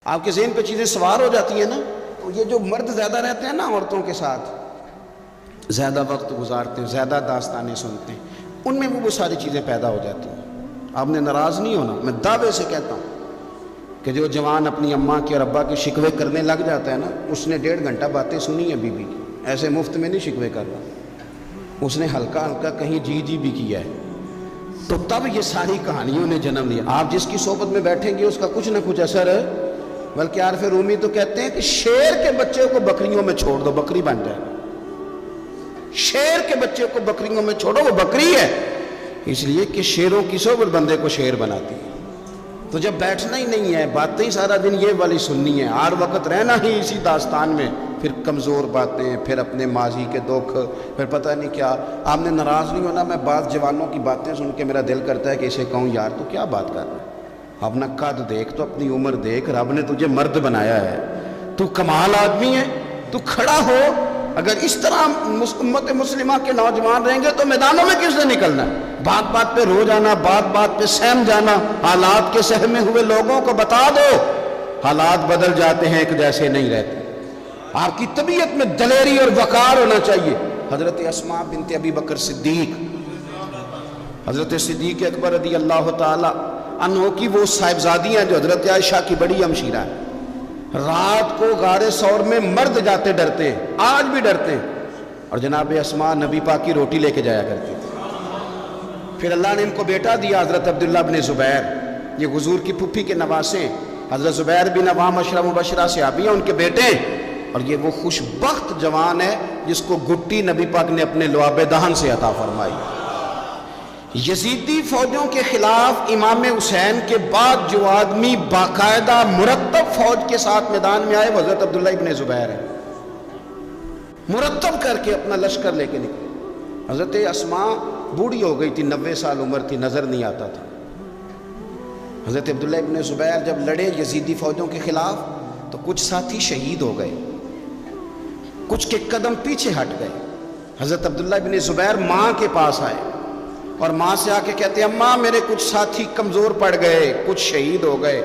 آپ کے ذہن پہ چیزیں سوار ہو جاتی ہیں نا. تو یہ جو مرد زیادہ رہتے ہیں نا عورتوں کے ساتھ، زیادہ وقت گزارتے ہیں، زیادہ داستانیں سنتے ہیں، ان میں وہ ساری چیزیں پیدا ہو جاتی ہیں. آپ نے ناراض نہیں ہونا، میں دعوے سے کہتا ہوں کہ جو جوان اپنی اماں کی اور ابا کے شکوے کرنے لگ جاتا ہے نا، اس نے 1.5 گھنٹہ باتیں سنی ہیں بیوی کی. ایسے مفت میں نہیں شکوے کر رہا، اس نے ہلکا ہلکا کہیں جی بھی کیا ہے. تو تب یہ ساری کہانیوں نے جنم لیا. آپ جس کی صحبت میں بیٹھیں گے اس کا کچھ نہ کچھ اثر ہے. بلکہ عارف رومی تو کہتے ہیں کہ شیر کے بچے کو بکریوں میں چھوڑ دو، بکری بن جائے. شیر کے بچے کو بکریوں میں چھوڑو، وہ بکری ہے. اس لیے کہ شیروں کی صحبت بندے کو شیر بناتی ہے. تو جب بیٹھنا ہی نہیں ہے، باتیں ہی سارا دن یہ والی سننی ہے، ہر وقت رہنا ہی اسی داستان میں، پھر کمزور باتیں، پھر اپنے ماضی کے دکھ، پھر پتہ نہیں کیا. آپ نے ناراض نہیں ہونا. میں بعض جوانوں کی باتیں سن کے میرا دل کرتا ہے کہ اسے کہوں یار تو کیا بات کر رہا ہے، اپنا قد دیکھ، تو اپنی عمر دیکھ، رب نے تجھے مرد بنایا ہے، تو کمال آدمی ہے، تو کھڑا ہو. اگر اس طرح امت مسلمہ کے نوجوان رہیں گے تو میدانوں میں کس نے نکلنا ہے؟ بات بات پہ رو جانا، بات بات پہ سہم جانا. حالات کے سہمے ہوئے لوگوں کو بتا دو حالات بدل جاتے ہیں، ایک جیسے نہیں رہتے. آپ کی طبیعت میں دلیری اور وقار ہونا چاہیے. حضرت اسماء بنت ابی بکر صدیق، حضرت صدیق اکبر رضی اللہ تعالی عنہ کی وہ صاحبزادی ہیں جو حضرت عائشہ کی بڑی ہمشیرہ ہیں. رات کو غار ثور میں مرد جاتے ڈرتے ہیں، آج بھی ڈرتے ہیں. اور جناب اسماء نبی پاک کی روٹی لے کے جایا کرتی تھی. پھر اللہ نے ان کو بیٹا دیا، حضرت عبداللہ بن زبیر. یہ حضور کی پھوپھی کے نواسے، حضرت زبیر بن عوام عشرہ مبشرہ صحابی ہیں، ان کے بیٹے ہیں. اور یہ وہ خوشبخت جوان ہے جس کو گھٹی نبی پاک نے اپنے لعاب دہن سے عطا فرمائی. یزیدی فوجوں کے خلاف امام حسین کے بعد جو آدمی باقاعدہ مرتب فوج کے ساتھ میدان میں آئے وہ حضرت عبداللہ ابن زبیر ہے. مرتب کر کے اپنا لشکر لے کے نکلے. حضرت اسماء بوڑھی ہو گئی تھی، 90 سال عمر تھی، نظر نہیں آتا تھا. حضرت عبداللہ ابن زبیر جب لڑے یزیدی فوجوں کے خلاف تو کچھ ساتھی شہید ہو گئے، کچھ کے قدم پیچھے ہٹ گئے. حضرت عبداللہ ابن زبیر ماں کے پاس آئے اور ماں سے آ کے کہتے ہیں اماں میرے کچھ ساتھی کمزور پڑ گئے، کچھ شہید ہو گئے،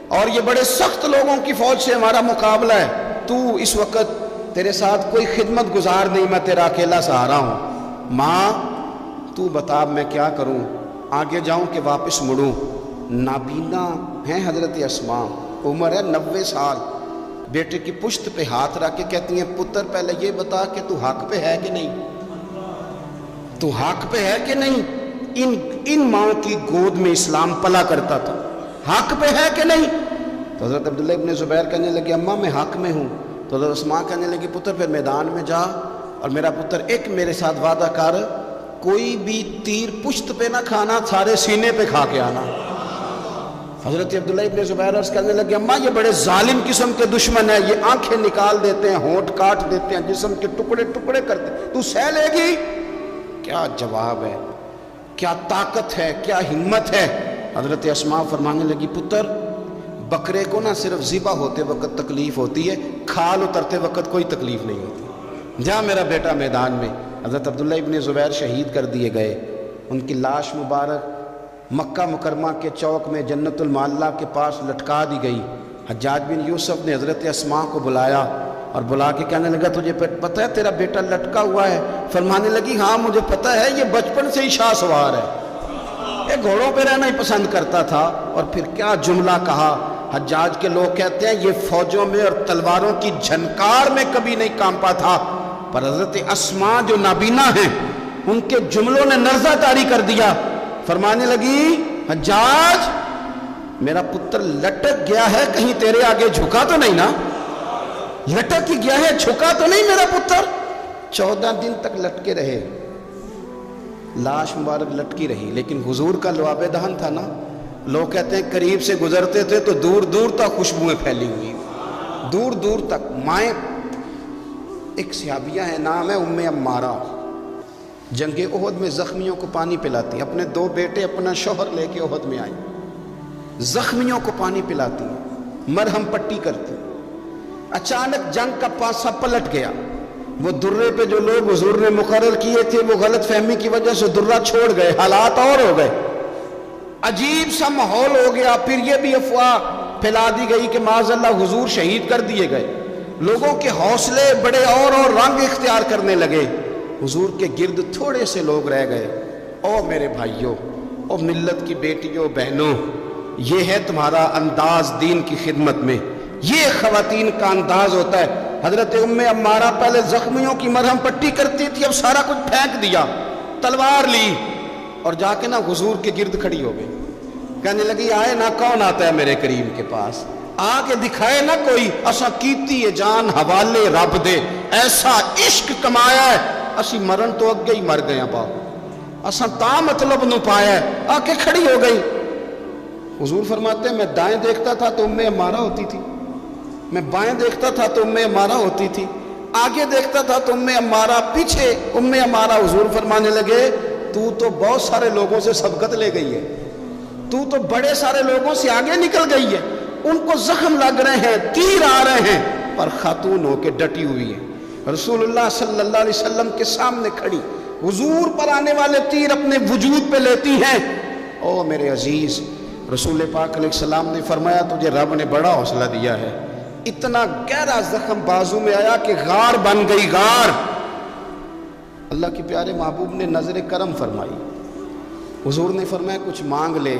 اور یہ بڑے سخت لوگوں کی فوج سے ہمارا مقابلہ ہے. تو اس وقت تیرے ساتھ کوئی خدمت گزار نہیں، میں تیرا اکیلا سہارا ہوں. ماں تو بتا میں کیا کروں، آگے جاؤں کہ واپس مڑوں؟ نابینا ہیں حضرت اسماء، عمر ہے 90 سال. بیٹے کی پشت پہ ہاتھ رکھ کے کہتی ہیں پتر پہلے یہ بتا کہ تو حق پہ ہے کہ نہیں، تو حق پہ ہے کہ نہیں. ان ماں کی گود میں اسلام پلا کرتا تھا، حق پہ ہے کہ نہیں؟ تو حضرت عبداللہ ابن زبیر کہنے لگے اماں میں حق میں ہوں. تو حضرت اسماء کہنے لگی پتر پھر میدان میں جا، اور میرا پتر ایک میرے ساتھ وعدہ کر، کوئی بھی تیر پشت پہ نہ کھانا، سارے سینے پہ کھا کے آنا. حضرت عبداللہ ابن زبیر عرض کرنے لگے اماں یہ بڑے ظالم قسم کے دشمن ہیں، یہ آنکھیں نکال دیتے ہیں، ہونٹ کاٹ دیتے ہیں، جسم کے ٹکڑے ٹکڑے کرتے ہیں، تو سہ لے گی؟ کیا جواب ہے، کیا طاقت ہے، کیا ہمت ہے. حضرت اسماء فرمانے لگی پتر بکرے کو نہ صرف ذبح ہوتے وقت تکلیف ہوتی ہے، کھال اترتے وقت کوئی تکلیف نہیں ہوتی. جا میرا بیٹا میدان میں. حضرت عبداللہ ابن زبیر شہید کر دیے گئے. ان کی لاش مبارک مکہ مکرمہ کے چوک میں جنت المعلیٰ کے پاس لٹکا دی گئی. حجاج بن یوسف نے حضرت اسماء کو بلایا اور بلا کے کہنے لگا تجھے پتہ ہے تیرا بیٹا لٹکا ہوا ہے؟ فرمانے لگی ہاں مجھے پتہ ہے، یہ بچپن سے ہی شاہ سوار ہے، یہ گھوڑوں پہ رہنا ہی پسند کرتا تھا. اور پھر کیا جملہ کہا. حجاج کے لوگ کہتے ہیں یہ فوجوں میں اور تلواروں کی جھنکار میں کبھی نہیں کانپا تھا، پر حضرت اسماء جو نابینا ہیں ان کے جملوں نے نرزہ طاری کر دیا. فرمانے لگی حجاج میرا پتر لٹک گیا ہے، کہیں تیرے آگے جھکا تو نہیں نا؟ لٹک ہی گیا ہے، جھکا تو نہیں میرا پتر؟ 14 دن تک لٹکے رہے، لاش مبارک لٹکی رہی. لیکن حضور کا لعاب دہن تھا نا. لوگ کہتے ہیں قریب سے گزرتے تھے تو دور دور تک خوشبوئیں پھیلی ہوئی، دور دور تک. مائیں ایک صحابیہ ہے، نام ہے ام عمارہ، جنگ احد میں زخمیوں کو پانی پلاتی، اپنے 2 بیٹے اپنا شوہر لے کے احد میں آئی، زخمیوں کو پانی پلاتی، مرہم پٹی کرتی. اچانک جنگ کا پاسا پلٹ گیا. وہ درے پہ جو لوگ حضور نے مقرر کیے تھے وہ غلط فہمی کی وجہ سے درہ چھوڑ گئے، حالات اور ہو گئے، عجیب سا ماحول ہو گیا. پھر یہ بھی افواہ پھیلا دی گئی کہ معاذ اللہ حضور شہید کر دیے گئے، لوگوں کے حوصلے بڑے اور رنگ اختیار کرنے لگے، حضور کے گرد تھوڑے سے لوگ رہ گئے۔ او میرے بھائیوں، او ملت کی بیٹیوں بہنوں، یہ ہے تمہارا انداز دین کی خدمت میں، یہ خواتین کا انداز ہوتا ہے۔ حضرت ام عمارہ پہلے زخمیوں کی مرہم پٹی کرتی تھی، اب سارا کچھ پھینک دیا، تلوار لی اور جا کے نا حضور کے گرد کھڑی ہو گئی، کہنے لگی آئے نا کون آتا ہے میرے کریم کے پاس، آ کے دکھائے نا کوئی، اسا کیتی ہے جان حوالے رب دے، ایسا عشق کمایا ہے، اسی مرن تو اگے ہی مر گئے باپ، اسا تا مطلب نو پایا ہے، آ کے کھڑی ہو گئی۔ حضور فرماتے ہیں میں دائیں دیکھتا تھا تو ام عمارہ ہوتی تھی، میں بائیں دیکھتا تھا تو ام عمارہ ہوتی تھی، آگے دیکھتا تھا تو ام عمارہ، پیچھے ام عمارہ۔ حضور فرمانے لگے تو بہت سارے لوگوں سے سبقت لے گئی ہے، تو بڑے سارے لوگوں سے آگے نکل گئی ہے، ان کو زخم لگ رہے ہیں، تیر آ رہے ہیں، پر خاتون ہو کے ڈٹی ہوئی ہے، رسول اللہ صلی اللہ علیہ وسلم کے سامنے کھڑی، حضور پر آنے والے تیر اپنے وجود پہ لیتی ہیں۔ او میرے عزیز، رسول پاک علیہ السلام نے فرمایا تجھے رب نے بڑا حوصلہ دیا ہے، اتنا گہرا زخم بازو میں آیا کہ غار بن گئی، غار۔ اللہ کے پیارے محبوب نے نظر کرم فرمائی، حضور نے فرمایا کچھ مانگ لے،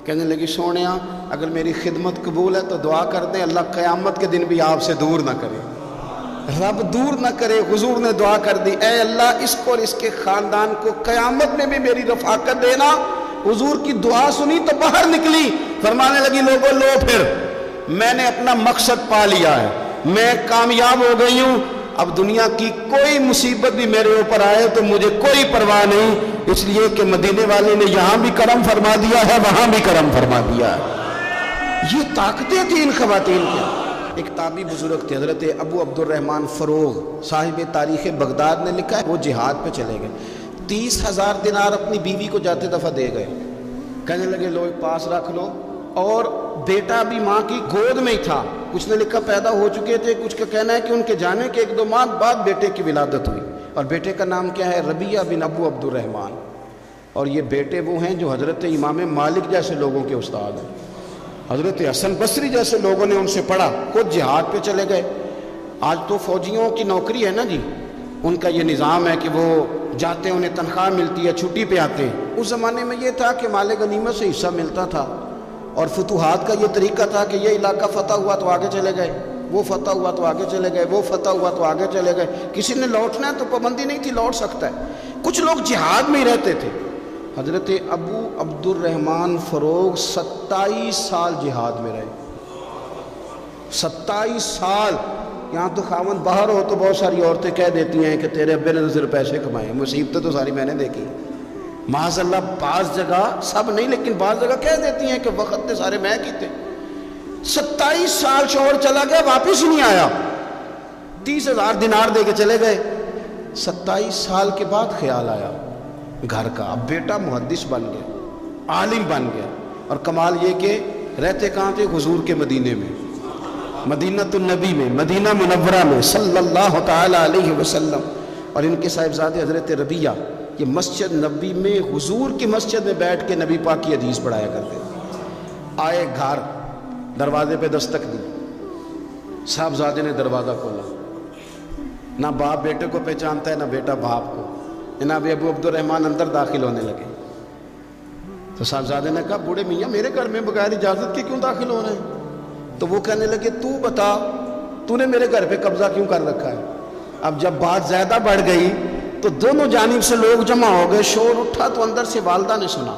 کہنے لگی سونیا اگر میری خدمت قبول ہے تو دعا کر دیں اللہ قیامت کے دن بھی آپ سے دور نہ کرے، رب دور نہ کرے۔ حضور نے دعا کر دی، اے اللہ اس کو اور اس کے خاندان کو قیامت میں بھی میری رفاقت دینا۔ حضور کی دعا سنی تو باہر نکلی، فرمانے لگی لوگوں لو پھر میں نے اپنا مقصد پا لیا ہے، میں کامیاب ہو گئی ہوں، اب دنیا کی کوئی مصیبت بھی میرے اوپر آئے تو مجھے کوئی پرواہ نہیں، اس لیے کہ مدینے والے نے یہاں بھی کرم فرما دیا ہے، وہاں بھی کرم فرما دیا ہے۔ یہ طاقتیں تھیں ان خواتین کی۔ ایک تابعی بزرگ تھے حضرت ابو عبد الرحمن فروغ، صاحب تاریخ بغداد نے لکھا ہے وہ جہاد پہ چلے گئے، 30,000 دینار اپنی بیوی کو جاتے دفعہ دے گئے، کہنے لگے لو پاس رکھ لو، اور بیٹا بھی ماں کی گود میں ہی تھا، کچھ نے لکھا پیدا ہو چکے تھے، کچھ کا کہنا ہے کہ ان کے جانے کے 1-2 ماہ بعد بیٹے کی ولادت ہوئی، اور بیٹے کا نام کیا ہے؟ ربیعہ بن ابو عبد الرحمن، اور یہ بیٹے وہ ہیں جو حضرت امام مالک جیسے لوگوں کے استاد ہیں، حضرت حسن بصری جیسے لوگوں نے ان سے پڑھا، خود جہاد پہ چلے گئے۔ آج تو فوجیوں کی نوکری ہے نا جی، ان کا یہ نظام ہے کہ وہ جاتے ہیں انہیں تنخواہ ملتی ہے، چھٹی پہ آتے ہیں۔ اس زمانے میں یہ تھا کہ مال غنیمت سے حصہ ملتا تھا، اور فتوحات کا یہ طریقہ تھا کہ یہ علاقہ فتح ہوا تو آگے چلے گئے، وہ فتح ہوا تو آگے چلے گئے، وہ فتح ہوا تو آگے چلے گئے، کسی نے لوٹنا ہے تو پابندی نہیں تھی، لوٹ سکتا ہے۔ کچھ لوگ جہاد میں ہی رہتے تھے۔ حضرت ابو عبد الرحمن فروغ 27 سال جہاد میں رہے، 27 سال۔ یہاں تو خاوند باہر ہو تو بہت ساری عورتیں کہہ دیتی ہیں کہ تیرے ابے نے صرف پیسے کمائے، مصیبتیں تو ساری میں نے دیکھی، معاذ اللہ بعض جگہ، سب نہیں لیکن بعض جگہ کہہ دیتی ہیں کہ وقت تے سارے میں کیتے۔ 27 سال شوہر چلا گیا، واپس ہی نہیں آیا، 30,000 دینار دے کے چلے گئے۔ 27 سال کے بعد خیال آیا گھر کا، اب بیٹا محدث بن گیا، عالم بن گیا، اور کمال یہ کہ رہتے کہاں تھے؟ حضور کے مدینے میں، مدینۃ النبی میں، مدینہ منورہ میں صلی اللہ تعالی علیہ وسلم۔ اور ان کے صاحبزادے حضرت ربیعہ یہ مسجد نبی میں، حضور کی مسجد میں بیٹھ کے نبی پاک کی حدیث پڑھایا کرتے تھے۔ آئے گھر، دروازے پہ دستک دی، صاحبزادے نے دروازہ کھولا، نہ باپ بیٹے کو پہچانتا ہے نہ بیٹا باپ کو۔ جناب ابو عبد الرحمن اندر داخل ہونے لگے تو صاحبزادے نے کہا بوڑھے میاں میرے گھر میں بغیر اجازت کے کیوں داخل ہو رہے ہیں؟ تو وہ کہنے لگے تو بتا تو نے میرے گھر پہ قبضہ کیوں کر رکھا ہے؟ اب جب بات زیادہ بڑھ گئی تو دونوں جانب سے لوگ جمع ہو گئے، شور اٹھا تو اندر سے والدہ نے سنا،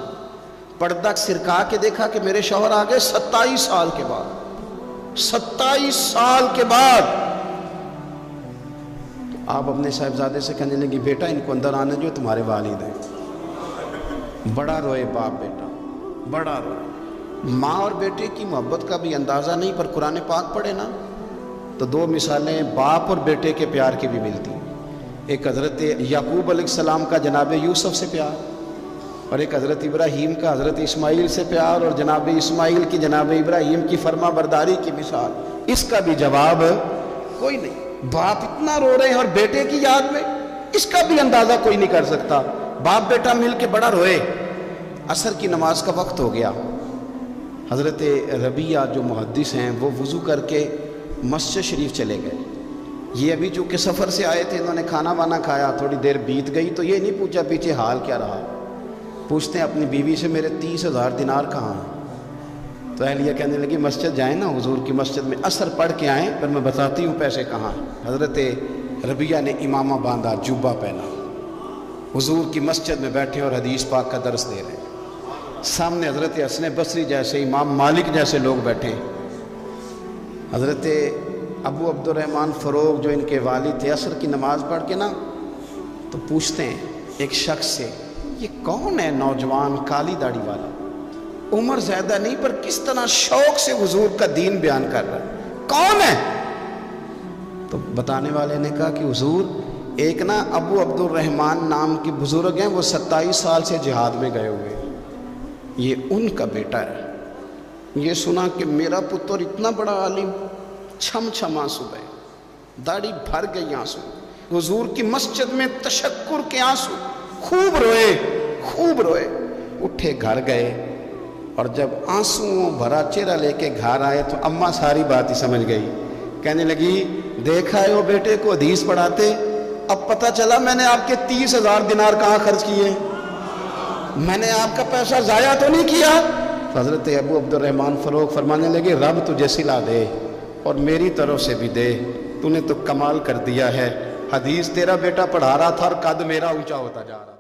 پردہ سرکا کے دیکھا کہ میرے شوہر آ گئے 27 سال کے بعد، 27 سال کے بعد۔ آپ اپنے صاحبزادے سے کہنے لگی بیٹا ان کو اندر آنے جو تمہارے والد ہیں۔ بڑا روئے باپ بیٹا، بڑا روئے۔ ماں اور بیٹے کی محبت کا بھی اندازہ نہیں، پر قرآن پاک پڑھے نا تو 2 مثالیں باپ اور بیٹے کے پیار کی بھی ملتی ہیں۔ ایک حضرت یعقوب علیہ السلام کا جناب یوسف سے پیار، اور ایک حضرت ابراہیم کا حضرت اسماعیل سے پیار، اور جناب اسماعیل کی جناب ابراہیم کی فرما برداری کی مثال، اس کا بھی جواب کوئی نہیں۔ باپ اتنا رو رہے ہیں اور بیٹے کی یاد میں، اس کا بھی اندازہ کوئی نہیں کر سکتا۔ باپ بیٹا مل کے بڑا روئے۔ عصر کی نماز کا وقت ہو گیا، حضرت ربیہ جو محدث ہیں وہ وضو کر کے مسجد شریف چلے گئے. یہ ابھی چونکہ سفر سے آئے تھے، انہوں نے کھانا وانا کھایا، تھوڑی دیر بیت گئی تو یہ نہیں پوچھا پیچھے حال کیا رہا. پوچھتے ہیں اپنی بیوی سے میرے 30,000 دینار کہاں ہیں؟ تو اہلیہ کہنے لگی مسجد جائیں نا، حضور کی مسجد میں عصر پڑھ کے آئیں، پھر میں بتاتی ہوں پیسے کہاں ہیں. حضرت ربیہ نے امامہ باندھا، جبہ پہنا، حضور کی مسجد میں بیٹھے اور حدیث پاک کا درس دے رہے ہیں. سامنے حضرت حسن بصری جیسے، امام مالک جیسے لوگ بیٹھے. حضرت ابو عبد الرحمن فروغ جو ان کے والد تھے، عصر کی نماز پڑھ کے نا تو پوچھتے ہیں ایک شخص سے، یہ کون ہے نوجوان کالی داڑھی والا، عمر زیادہ نہیں پر کس طرح شوق سے حضور کا دین بیان کر رہا ہے، کون ہے؟ تو بتانے والے نے کہا کہ حضور ایک نا ابو عبد الرحمن نام کی بزرگ ہیں، وہ 27 سال سے جہاد میں گئے ہوئے، یہ ان کا بیٹا ہے. یہ سنا کہ میرا پتر اتنا بڑا عالم، چھم چھم آنسو بہے، داڑھی بھر گئی آنسو. حضور کی مسجد میں تشکر کے آنسو، خوب روئے خوب روئے. اٹھے گھر گئے اور جب آنسوؤں بھرا چہرہ لے کے گھر آئے تو اماں ساری بات ہی سمجھ گئی. کہنے لگی دیکھا ہے وہ بیٹے کو حدیث پڑھاتے، اب پتہ چلا میں نے آپ کے 30,000 دینار کہاں خرچ کیے، میں نے آپ کا پیسہ ضائع تو نہیں کیا. حضرت ابو عبد الرحمن فروغ فرمانے لگے رب تجھے صلہ دے اور میری طرف سے بھی دے، تو نے تو کمال کر دیا ہے. حدیث تیرا بیٹا پڑھا رہا تھا اور قد میرا اونچا ہوتا جا رہا.